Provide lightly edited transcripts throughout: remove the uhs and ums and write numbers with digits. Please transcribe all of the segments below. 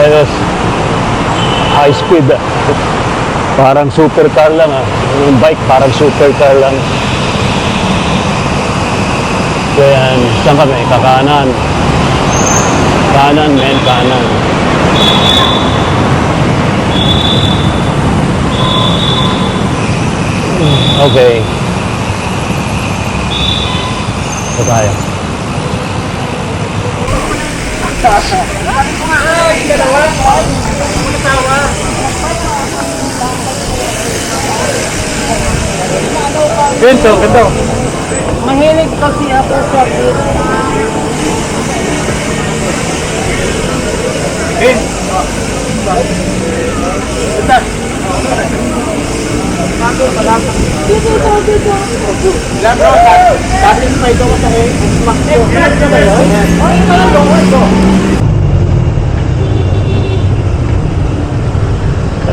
talaga high speed ah. Parang supercar lang ah. Yung bike parang supercar lang. So yan, saan kami? Kakanan. Kanan, men, kanan. Okay. Ito tayo. Ganito, ganito. Mahilig kasi ako sa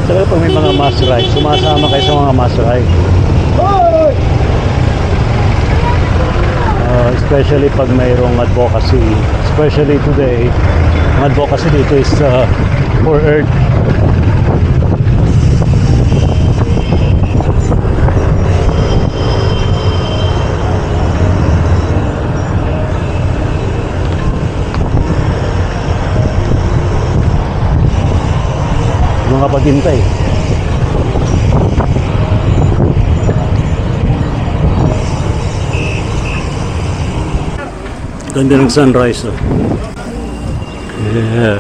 Talaga pag may mga mass ride, sumasama kayo sa mga mass ride. Especially pag mayroong advocacy. Especially today, ang advocacy dito is for Earth. Mga paghintay. Ganda ng sunrise oh. Yeah.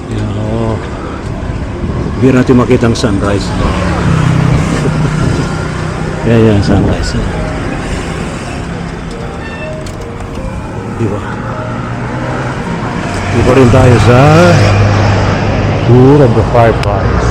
Yeah, oh. Bira natin makita ang sunrise. Yeah, sunrise. Diba? Diba rin tayo sa Tour of the Fireflies.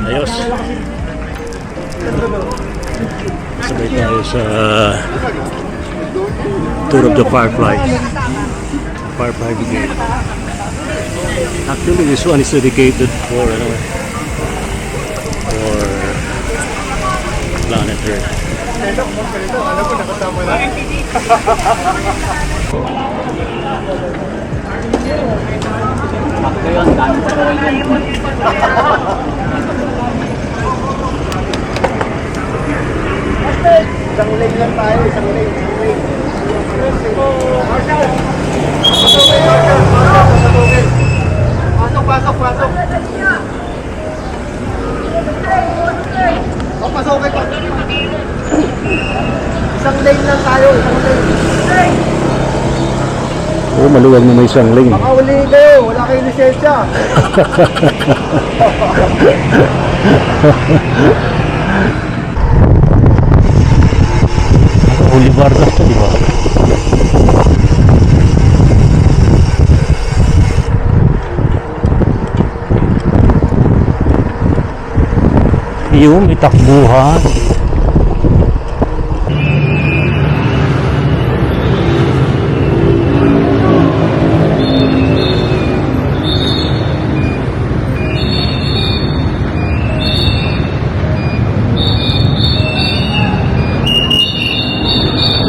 Ayos. Sabay tayo sa Tour of the Fireflies. Firefly Brigade. Actually, this one is dedicated for planet Earth. isang lane lang tayo, isang lane. Pasok. Pasok kayo. Isang lane lang tayo, isang lane. Oh, maluwag na may isang lane. Makauli kayo, wala kayong lisensya. Boulevard na ito, di ba? Yung may takbuhan.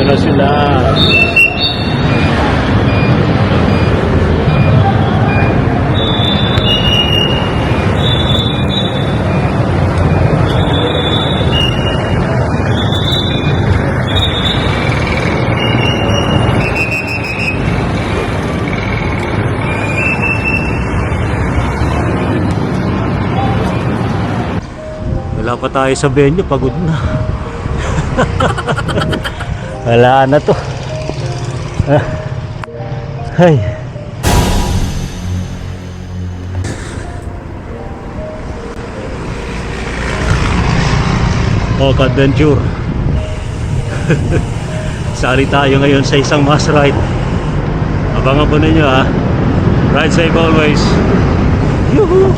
Na sila. Wala pa tayo sa venue, pagod na. Wala na to. Ay. Oka Adventure. Sali tayo ngayon sa isang mass ride. Abangan po ninyo ha. Ride safe always. Yuhu!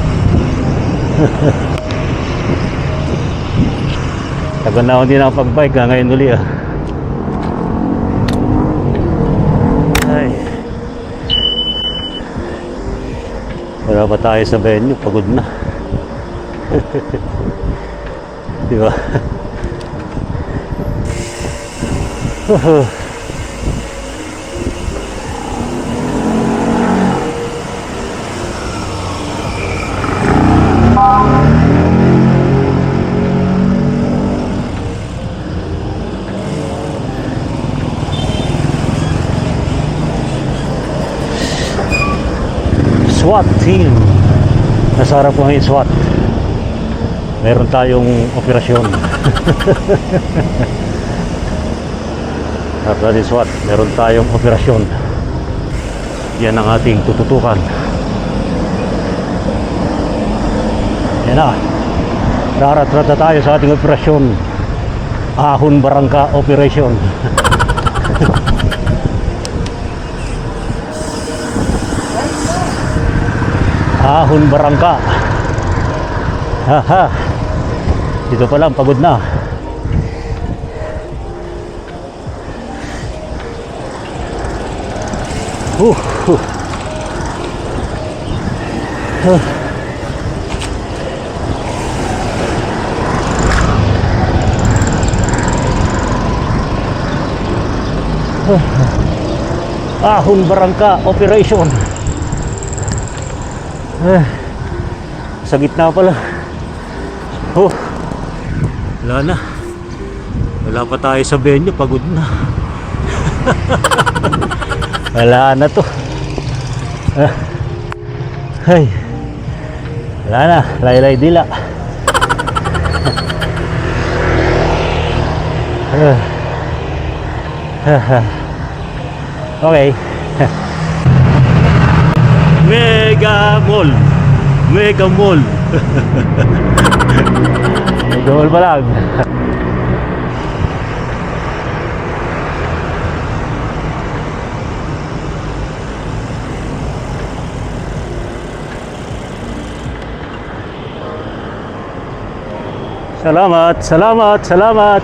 Tagal na ako hindi nakapag-bike ha. Ngayon uli ha. Ay. Wala pa tayo sa venue. Pagod na. Diba? SWAT team. Nasa harap ko ngayon SWAT. Meron tayong operasyon. Harap natin SWAT. Meron tayong operasyon. Yan ang ating tututukan. Yan na. Raratrata tayo sa ating operasyon. Ahon Barangka Operation. Ahon Barangka. Haha. Dito pa lang pagod na. Uh. Ahon Barangka Operation. Sa gitna pala. Oh, wala na. Wala pa tayo sa venue, pagod na. Wala na to. Ay. Wala na, laylay dila. Okay. Mega Mall. Mega Mall. Mega Mall pa lang. Salamat, salamat, salamat.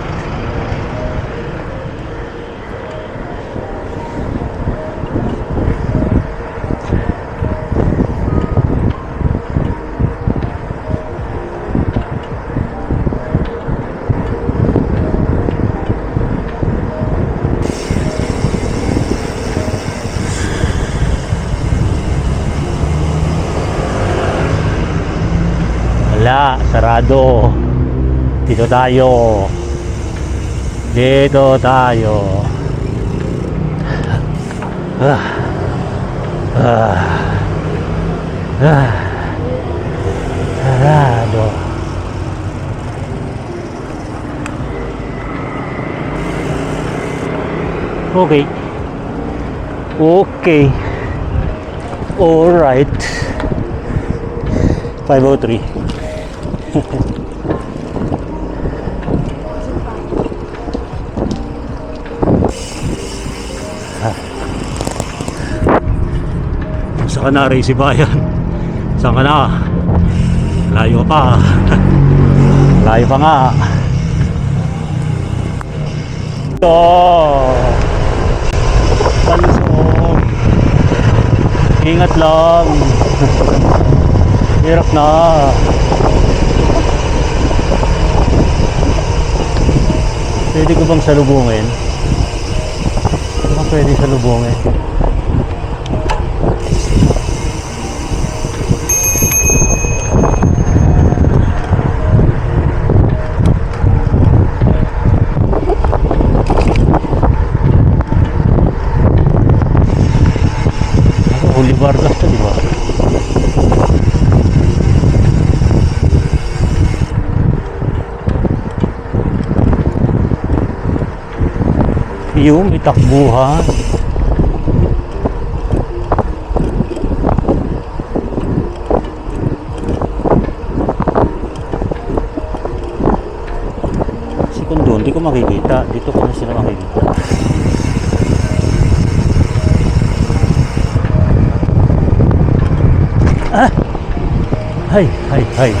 Wala, sarado. Dito tayo. Dito tayo. Sarado. Okay. Okay. All right. 503. Saan ka na, Ray Sibayan? Saan ka na? Layo pa. Layo pa nga. Ito. Palusong. Ingat lang. Hirap na. Pwede ko bang salubungin? Baka pwede salubungin. Boulevard na ito, di ba? Yung itakbuhan. makikita. Dito ko na sila makikita. Ah! Hay, hay, hay.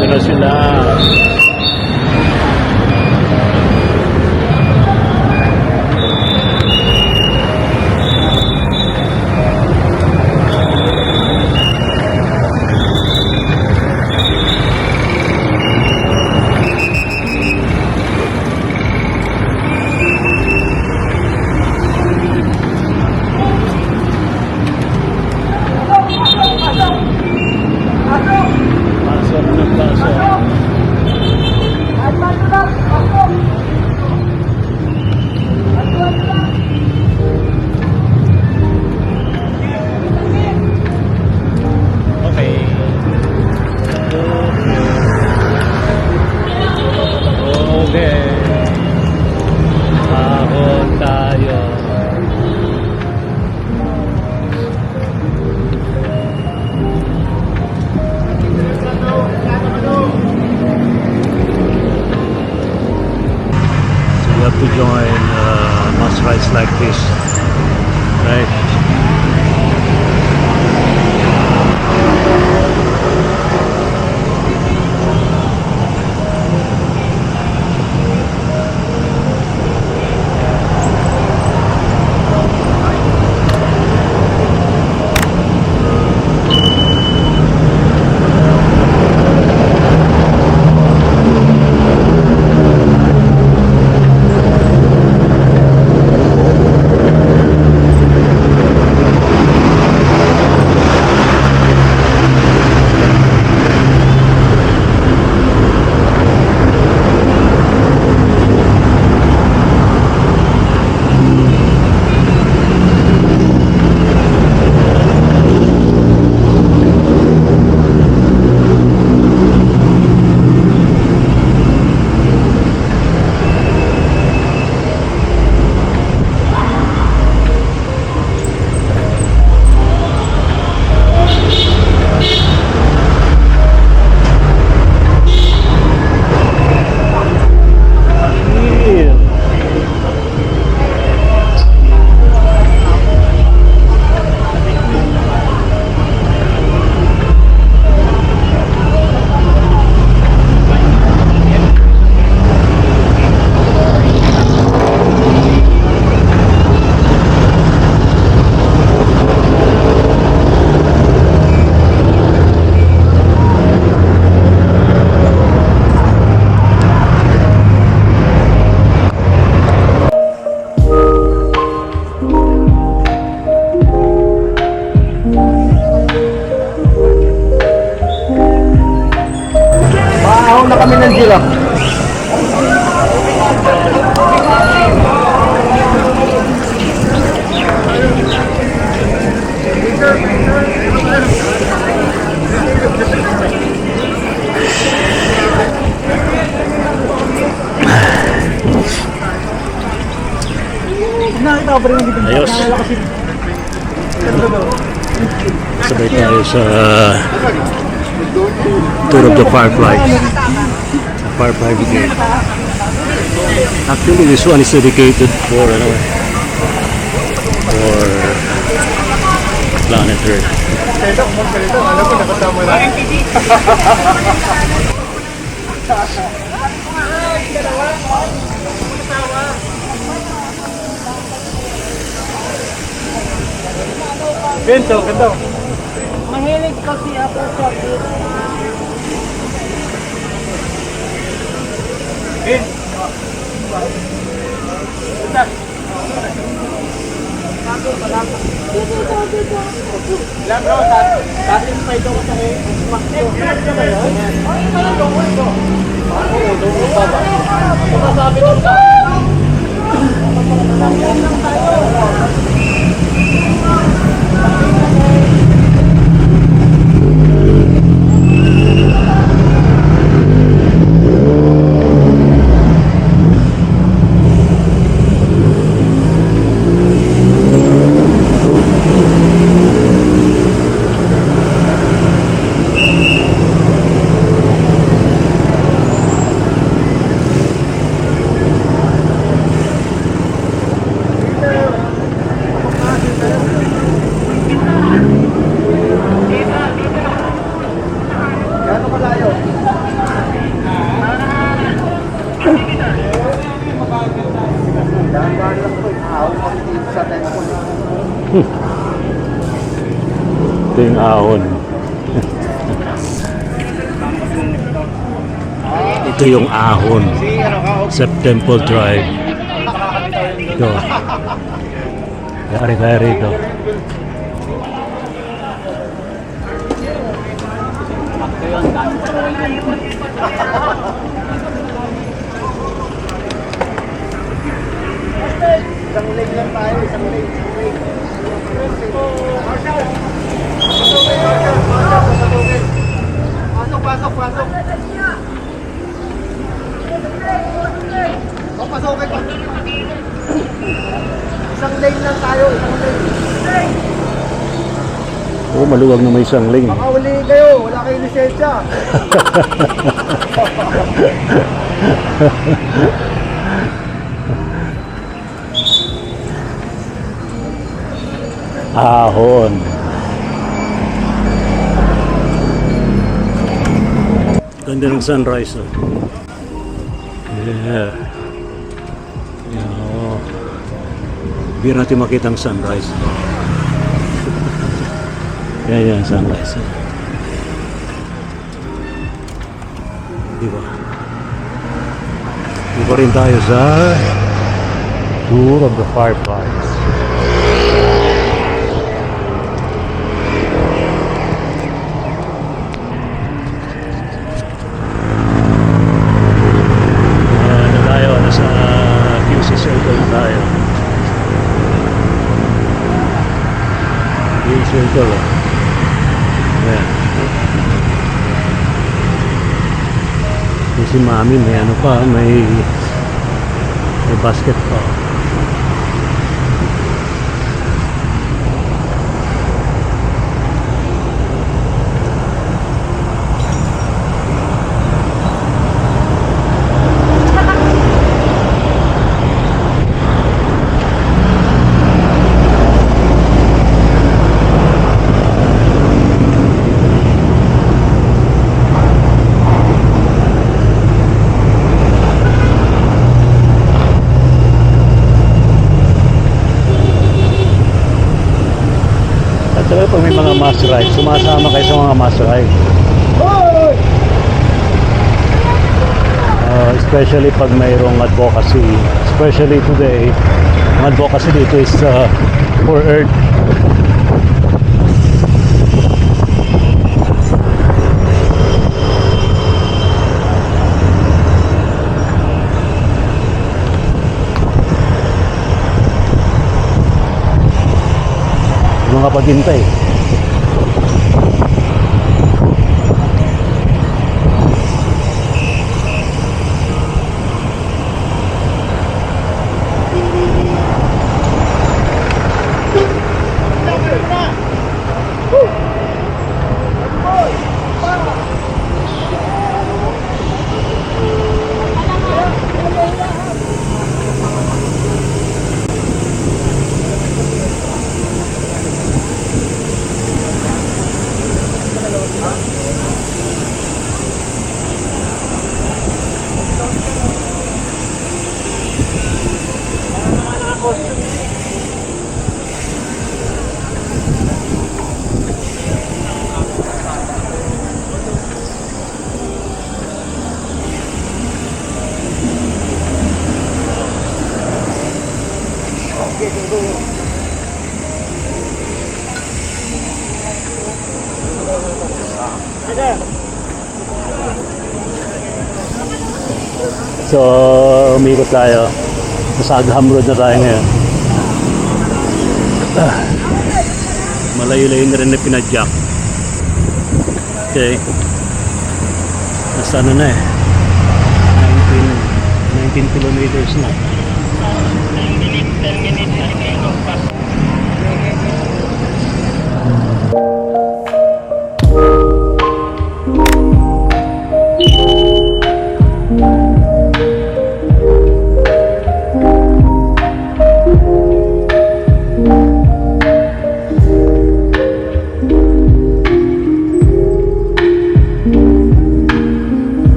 Ito na sila. Pasok na pasok. Okay. Okay. Ahon tayo. You have to join bus rides like this, right? Maahaw na kami ng giraffe. Ayos. Sabay tayo sa tour of the Fireflies. Firefly Brigade. Actually, this one is dedicated for planet Earth. Alam ko, nakasama na. Bento, ganda. Mahilig kasi ako sa Ben. Ganda. Lang bro, satisfied ako sa makyo. Ay, talagang ito. Oo, doon pa ba? Masasabi ko sa Ito yung ahon. Ito yung ahon. Sa Temple Drive. Ito. Yari tayo rito. Isang leg lang tayo, isang leg. Pasok. Papasokin pa. Isang lane lang tayo, isang lane. Oh, maluwag na may isang lane. Makauli kayo, wala kayong lisensya. Ahon. Ganda ng sunrise. Oh. Yeah. Oh. Bira natin makita ang sunrise. Yan, sunrise. Diba? Diba rin tayo sa Tour of the Fireflies. Nasa QC Circle na tayo. QC Circle. Ayan. Si Mami may ano pa, may basket pa. Saka pag may mga mass ride, sumasama kayo sa mga mass ride. Especially pag mayroong advocacy. Especially today, ang advocacy dito is for Earth. Mga paghintay. So, umikot tayo. Sa Agham Road na tayo ngayon. Malayo-layo na rin na pinadyak. Okay. Nasa ano na eh. 19 kilometers na.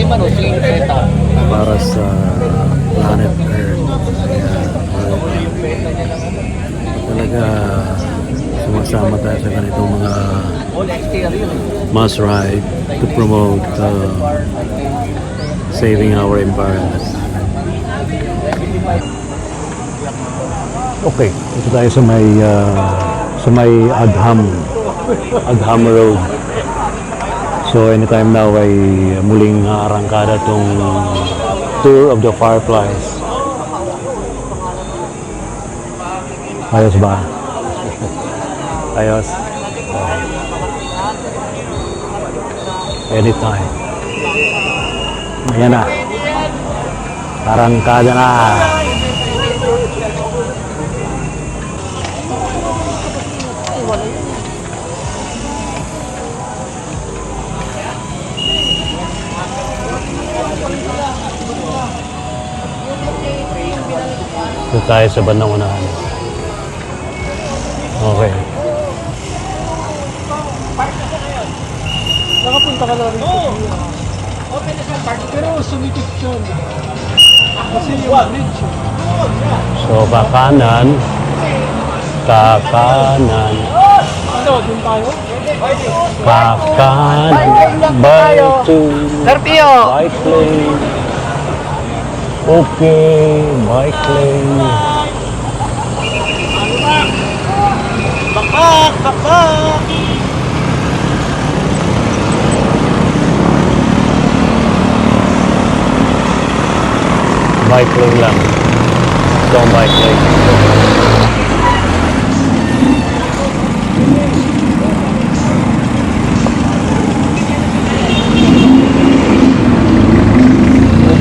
para sa planet Earth. Kaya talaga sumasama tayo sa ganitong mga mass ride to promote saving our environment. Okay, ito tayo sa may Agham Road. So anytime now ay muling arangkada tong Tour of the Fireflies. Ayos ba? Ayos. Anytime. Ayan na. Arangkada na. Ito tayo sa bandang unahan. Okay. Nakapunta ka na rin sa pero sumikip siya. Kasi yung bridge. So, kakanan. Kakanan. Ano, dun tayo? Kakanan. Bye to Serpio! bike lane. Okay, bike lane. Bakak! Bakak! Bike lane lang. Itong bike lane.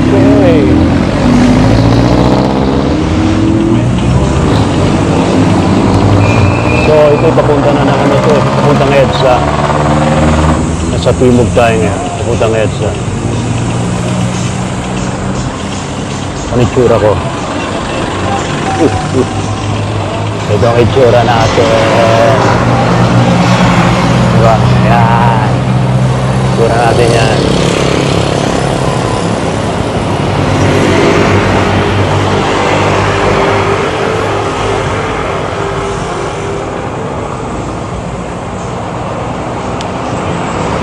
Okay. So, ito papunta na ng ano to. Papuntang EDSA. Nasa Timog tayo ngayon. Papuntang EDSA. Ano itsura ko? Ito ang itsura natin. Diba? Ayan. Itsura natin yan.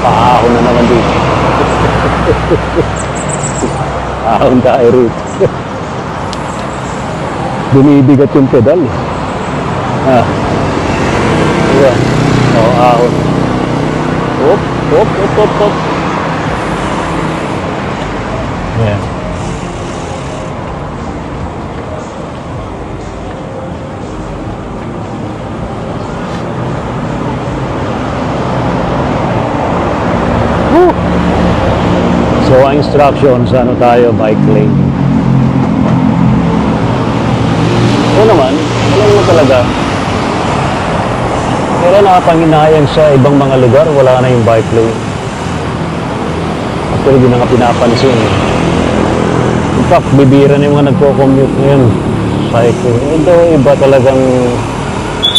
Paahon na naman dito. Ahon tayo rito. Bumibigat yung pedal. Diba? Oo, ahon. Hop, hop, hop, hop, hop. Ayan. Woo! So, ang instructions, ano tayo, bike lane. Oo naman, alam mo talaga. Kaya nakapanghinayang sa ibang mga lugar, wala na yung bike lane. Actually, hindi na nga pinapansin. In fact, bibira na yung mga nagko-commute ngayon. Cycling. Although, iba talagang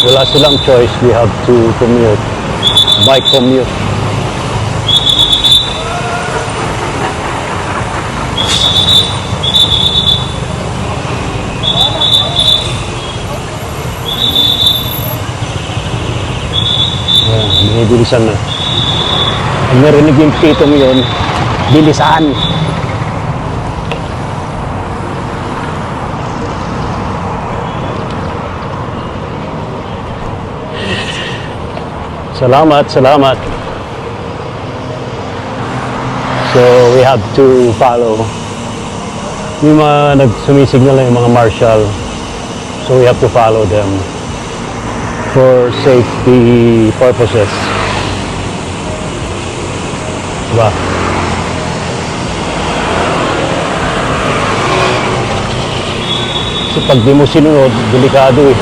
wala silang choice. We have to commute. Bike commute. Bilisan na. Ang narinig yung titong yun, bilisan. Salamat, salamat. So, we have to follow. Yung mga nagsumisignal na yung mga marshal. So, we have to follow them for safety purposes. Diba? Kasi pag di mo sinunod, delikado eh.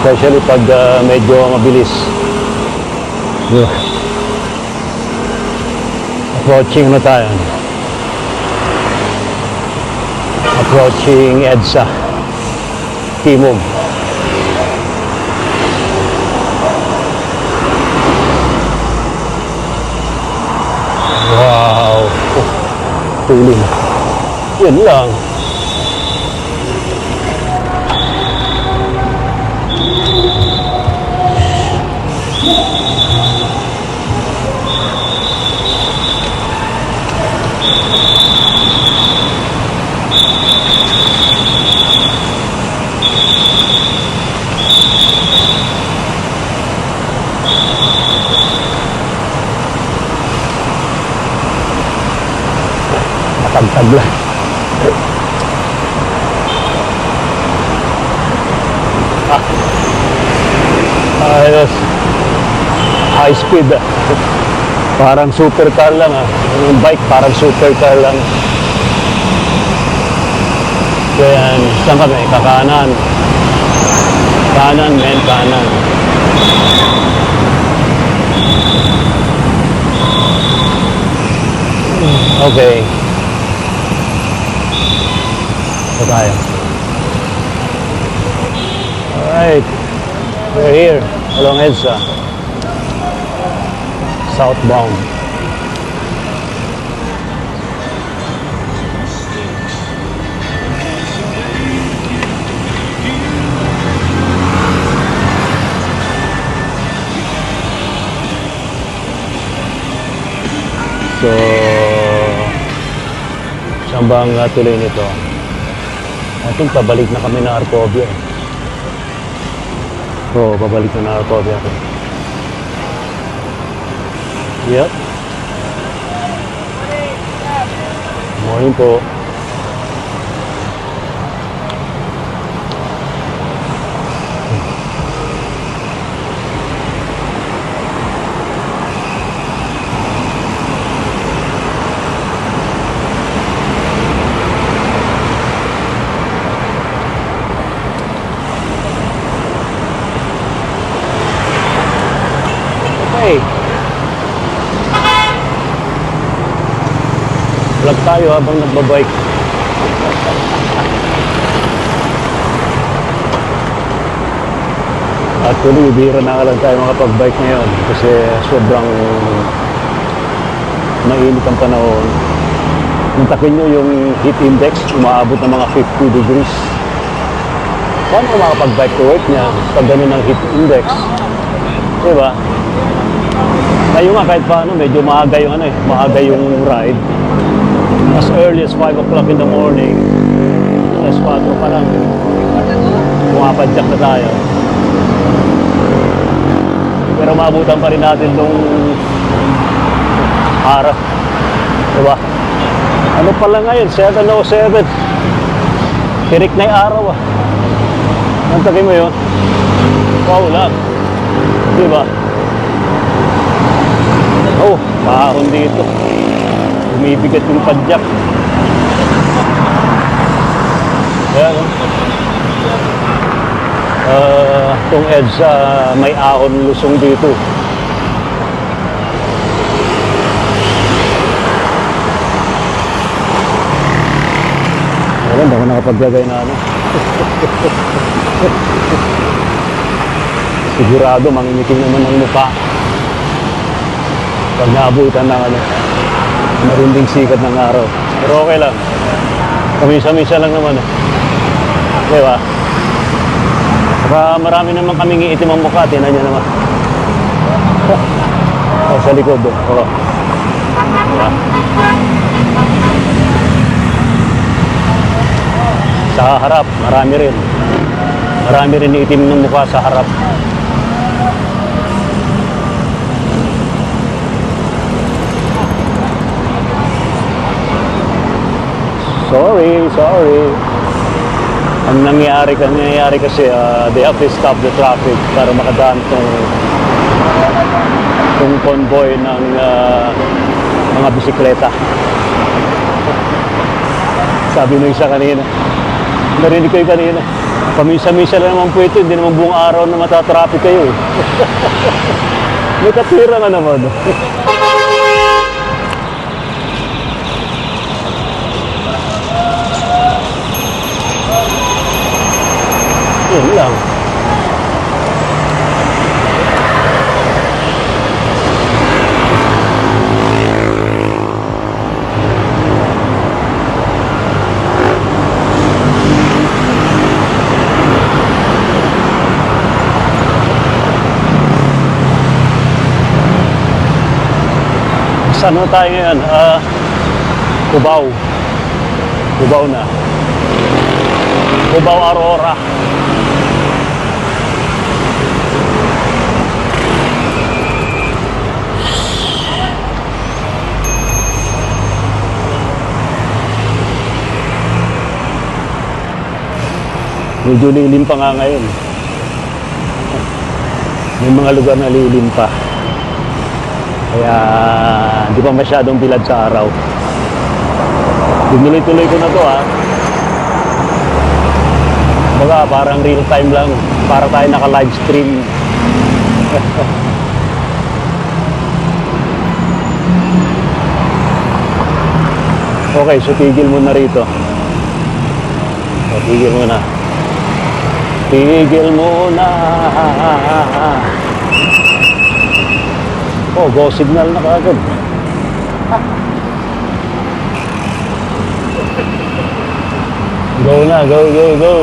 Especially pag medyo mabilis. Diba? Approaching na tayo. Approaching EDSA. Timog. Wow! matulin. Yun lang. Matagtag lang. Ayos. High speed ah. Parang supercar lang ah. Yung bike parang supercar lang. Kaya saan kami? Kakanan. Kanan men, kanan. Okay. Ito tayo. Alright. We're here along EDSA. Southbound. So, saan ba ang tuloy nito? I think pabalik na kami na Arcovia. Oo, pabalik na Arcovia. Yep. Morning po. Okay. Vlog tayo habang nagbabike. Actually, bihira na lang tayo makapag-bike ngayon kasi sobrang mainit ang panahon. Nantakin nyo yung heat index, umaabot ng mga 50 degrees. Paano makapag-bike to work niya pag ganun ang heat index? Diba? Ngayon nga kahit paano, medyo maaga yung maaga yung ride. As early as 5 o'clock in the morning, alas 4 pa lang, pumapadyak na tayo. Pero maabutan pa rin natin nung araw. Diba? Ano pala ngayon? 7:07. Tirik na yung araw ah. Nantagin mo yun? Wow lang. Diba? Oh, mahon dito. Bumibigat yung padyak. Kaya no? Itong EDSA may ahon lusong dito. Alam, baka nakapaglagay na ano. Sigurado mangingiting naman ang mukha. Pag naabutan ng marinding sikat ng araw. Pero okay lang. Kamisa-misa lang naman. Diba? Saka marami naman kaming iitim ang mukha. Tingnan niya naman. Oh, sa likod. Oh. Diba? Sa harap, marami rin. Marami rin iitim ng mukha sa harap. Sorry. Ang nangyayari kasi they have to stop the traffic para makadaan tong convoy ng mga bisikleta. Sabi nung isa kanina, narinig ko yung kanina, pamisa-misa lang naman po ito, hindi naman buong araw na matatraffic kayo. May katwira nga naman. Yun lang. Saan na tayo ngayon? Cubao. Cubao na. Cubao Aurora. Medyo lilim pa nga ngayon. May mga lugar na lilim pa. Kaya hindi pa masyadong bilad sa araw. Tinuloy-tuloy ko na to ha. Baga parang real time lang. Para tayo naka-live stream. Okay, so tigil mo na rito. So, tigil mo na. Tigil mo na. Oh, go signal na kagad. Go na, go, go, go.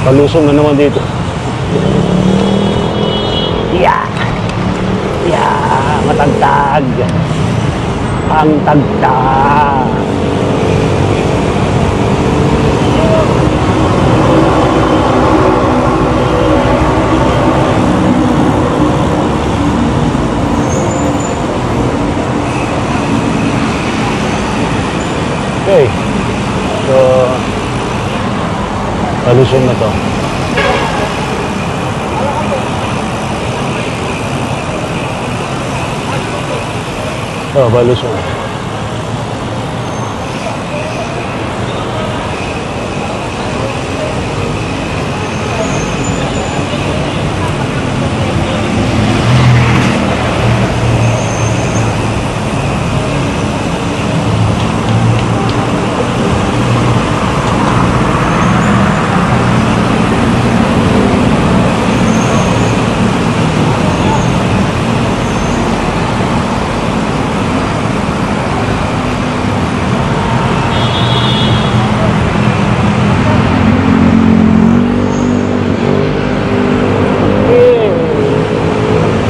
Palusong na naman dito. Yeah! Yeah! Matagtag! Ang tagtag! Okay. So, palusong na to. Oh, palusong.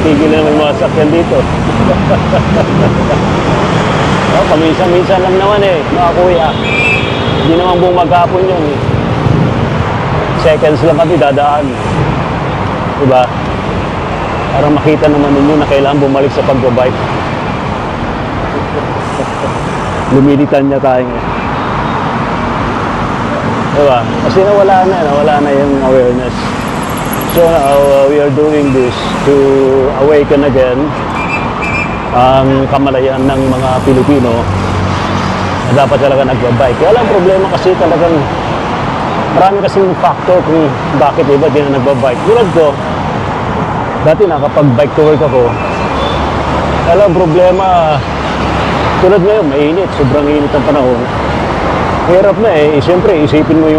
Tigil na may mga sakyan dito. Oh, paminsan-minsan lang naman eh, mga kuya. Hindi naman buong maghapon yun eh. Seconds lang kami dadaan. Diba? Para makita naman ninyo na kailangan bumalik sa pagbabike. Lumilitan niya tayo ngayon. Diba? Kasi nawala na yung awareness. So now we are doing this to awaken again ang kamalayan ng mga Pilipino na dapat talaga nagbabike. Kaya lang problema kasi talagang marami kasing factor kung bakit iba din na nagbabike. Tulad ko, dati nakapag-bike to work ako. Kaya lang problema, tulad ngayon, mainit, sobrang init ang panahon. Hirap na eh, siyempre isipin mo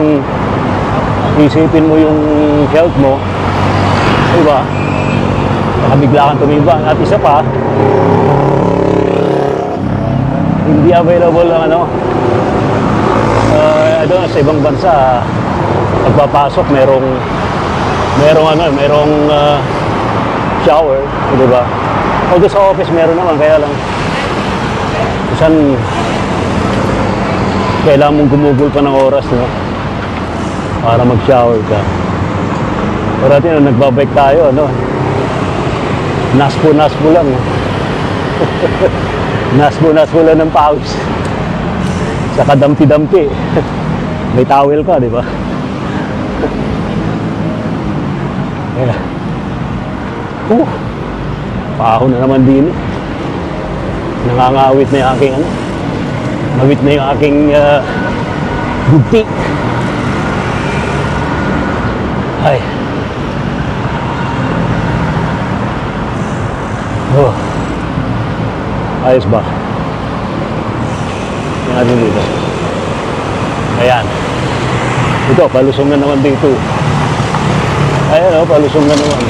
yung health mo. Diba? Nakabigla kang tumibang. At isa pa, hindi available ang doon sa ibang bansa, pagpapasok merong shower, diba? Although sa office meron naman, kaya lang minsan kailangan mong gumugol pa ng oras, no? Para mag-shower ka. Pero natin, nagbabike tayo, ano? Naspo lang. Naspo lang ng pawis. Saka dampi-dampi. May towel ka, di ba? Yeah. Paho na naman din. Nangangawit na yung aking Nawit na yung aking gugti. Ay. Oh. Ayos ba? Tingnan natin dito. Ayan. Ito, palusong na naman dito. Ayan o, palusong na naman.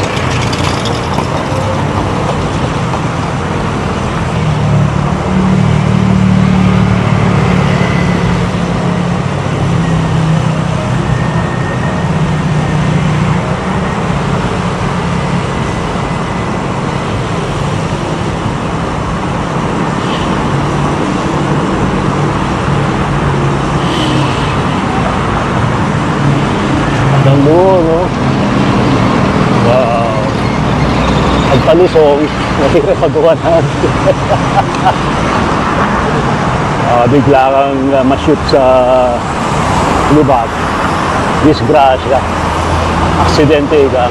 palusong, natira pagawa na. Bigla kang ma-shoot sa lubak. Disgrasya. Aksidente ka.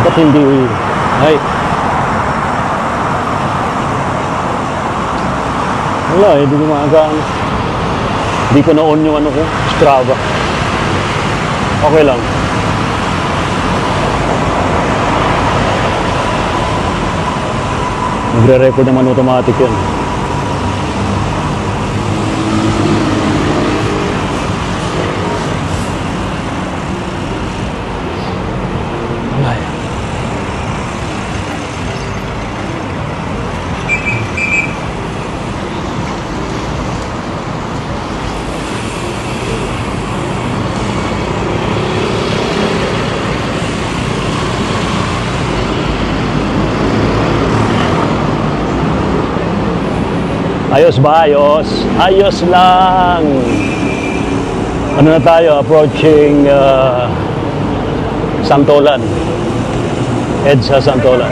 Ba't hindi ay wala hindi ko maagaan, hindi ko na-on yung ano ko, Strava. Okay lang. Nagre-record naman automatic yan. Ay. Ayos ba? Ayos? Ayos lang. Ano na tayo? Approaching Santolan. EDSA Santolan.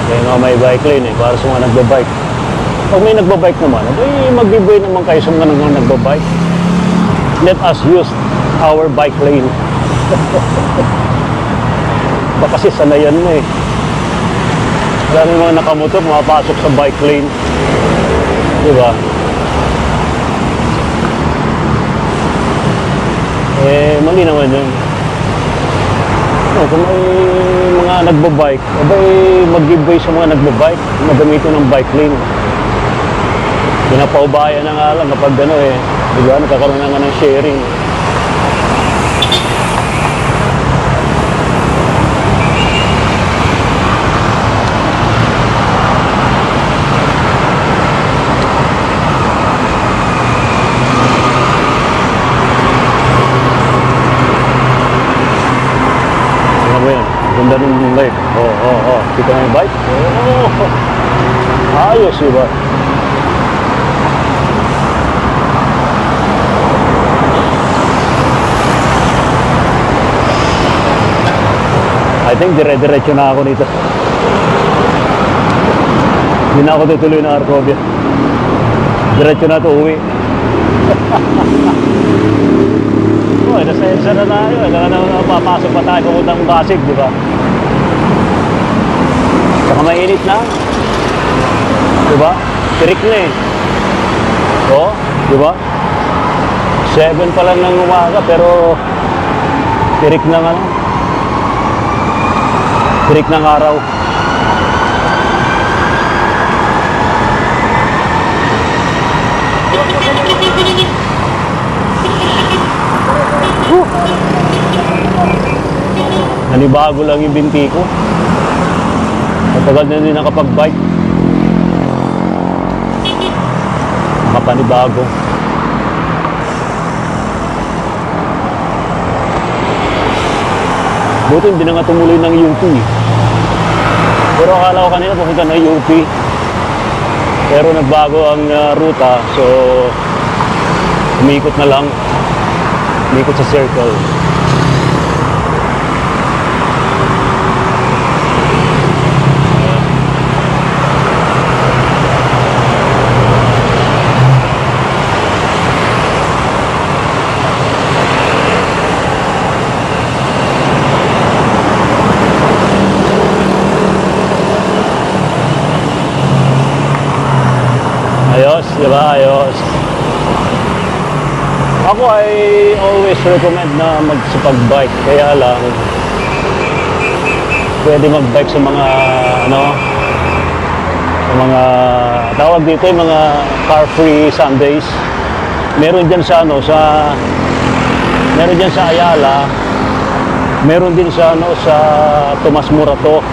Kaya nga may bike lane eh, para sa mga nagbabike. Pag may nagbabike naman, mag-giveaway naman kayo sa mga nagbabike. Let us use our bike lane. Baka kasi sanayan mo eh. Marami mga nakamotor, mapasok sa bike lane. Diba? Mali naman yun. Kung may mga nagbabike, abay mag-giveaway sa mga nagbabike, magamitin ng bike lane. Pinapaubayan na nga lang kapag ano eh, diba, nagkakaroon na nga ng sharing. Ganda ng bike. Kita mo yung bike? Ayos yung bike. I think dire-diretso na ako nito. Hindi na ako tutuloy na Arcovia. Diretso na ito uwi. Nasa EDSA na tayo. Papasok pa tayo papuntang Pasig, di ba? Saka mainit na. Di ba? Tirik na eh. Oo, di ba? 7 pa lang ng umaga, pero tirik na nga. Tirik ng araw. Nanibago lang yung binti ko. Matagal na din nakapag-bike. Nakapanibago. Buti hindi na nga tumuloy ng UP. Pero akala ko kanina pupunta ng UP. Pero nagbago ang ruta, so umikot na lang. Umikot sa circle. Ayos, di ba? Ayos. Ako ay always recommend na magsipag-bike. Kaya lang, pwede mag-bike sa mga, ano, sa mga, tawag dito yung mga car-free Sundays. Meron dyan sa, ano, meron dyan sa Ayala, meron din sa, ano, sa Tomas Morato,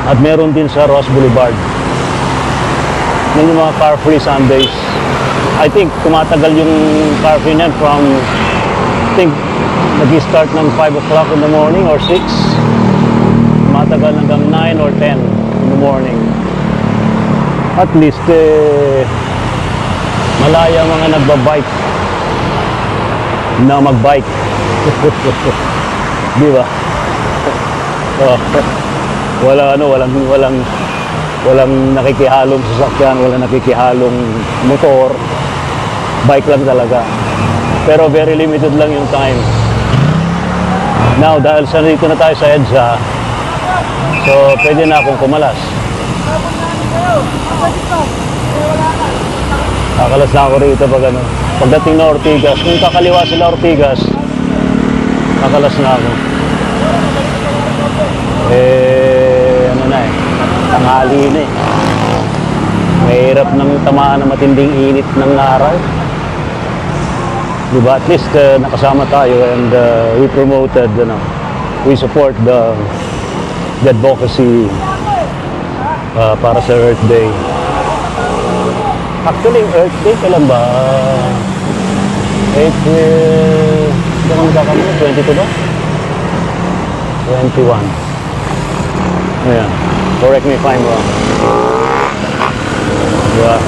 at meron din sa Ross Boulevard. Yun yung mga car-free Sundays. I think tumatagal yung car-free na from, I think, nag-start ng 5 o'clock in the morning or 6. Tumatagal hanggang 9 or 10 in the morning. At least, malaya mga nagbabike na magbike. Di ba? Oh, walang nakikihalong sasakyan, walang nakikihalong motor. Bike lang talaga. Pero very limited lang yung time. Now, dahil sa dito na tayo sa EDSA, so pwede na akong kumalas. Kakalas na ako rito pag ano. Pagdating na Ortigas, kung kakaliwa sila Ortigas, kakalas na ako. Ano na tanghali na eh. Mahirap nang tamaan ng matinding init ng araw. Diba? At least nakasama tayo and we promoted, we support the advocacy para sa Earth Day. Actually, Earth Day kailan ba? April, kailan magkakamali? 22 ba? 21. Ayan. Correct me if I'm wrong. Diba?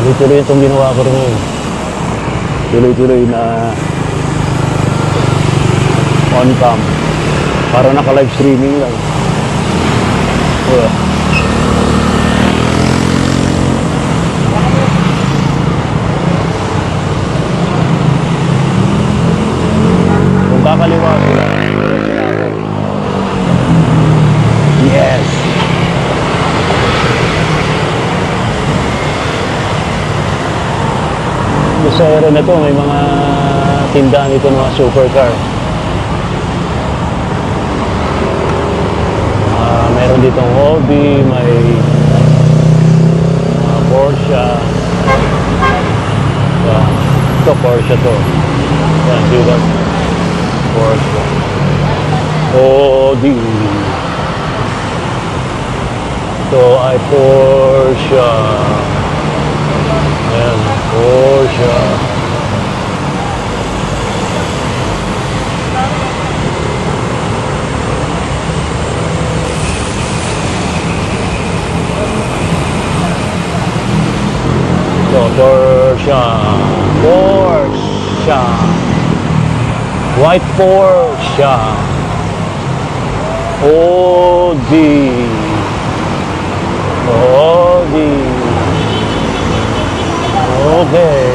Tuloy-tuloy itong ginawa ko rin ngayon. Tuloy-tuloy na on-cam. Para naka-live streaming lang. Diba? Kung kakaliwa sila, yes! Sa area na to, may mga tindahan dito ng mga supercar. Meron ditong Audi, may Porsche. Ito Porsche to. Yan, see that? Porsche. Audi. Ito ay Porsche. Ayan, Porsche. So, Porsche. Porsche. White Porsche. Audi. Audi. Okay.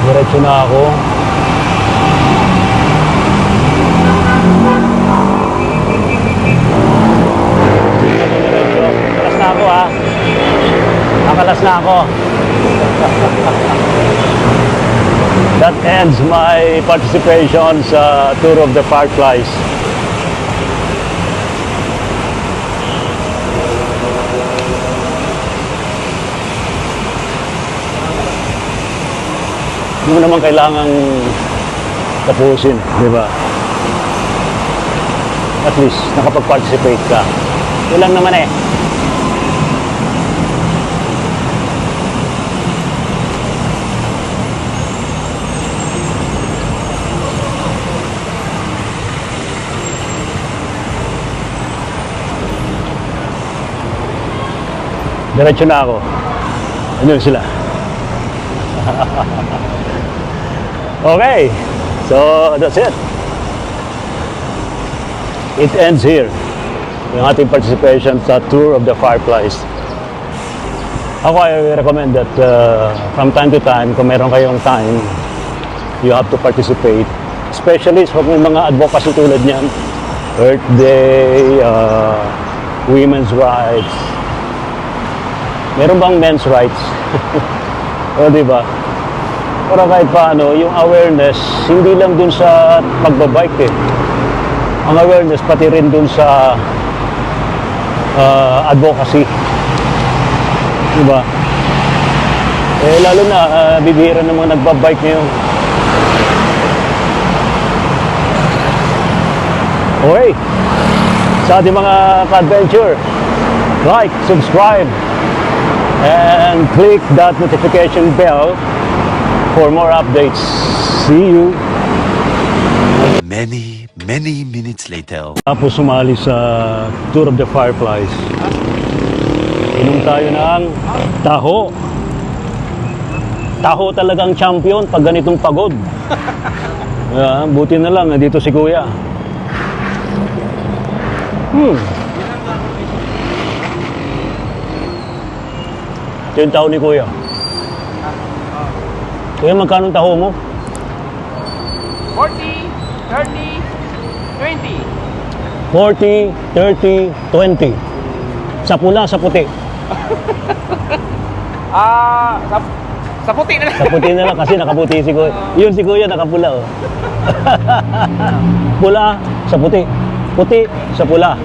Diretso na ako. Nakalas na ako ha. Nakalas na ako. That ends my participation sa Tour of the Fireflies. Hindi mo naman kailangang tapusin, di ba? At least, nakapag-participate ka. Yun lang naman eh. Diretso na ako. Ano sila? Okay, so that's it. It ends here. Yung ating participation sa Tour of the Fireflies. Ako, I recommend that from time to time, kung meron kayong time, you have to participate. Especially sa mga advocacy tulad niyan. Earth Day, women's rights. Meron bang men's rights? O, di ba? Para kahit paano, yung awareness, hindi lang dun sa pagbabike eh. Ang awareness, pati rin dun sa advocacy. Di ba? Eh, lalo na, bibihira ng mga nagbabike ngayon. Okay. Sa ating mga ka-adventure, like, subscribe, and click that notification bell for more updates. See you. Many minutes later. Tapos sumali sa Tour of the Fireflies. Inom tayo ng taho. Taho talagang champion pag ganitong pagod. Buti na lang, nandito si Kuya. Ito yung taho ni Kuya. Kuya, magkano ang taho mo? 40, 30, 20. 40, 30, 20. Sa pula, sa puti. Sa puti na lang. Sa puti na lang kasi nakaputi si Kuya. Yun si Kuya nakapula oh. Pula sa puti. Puti sa pula.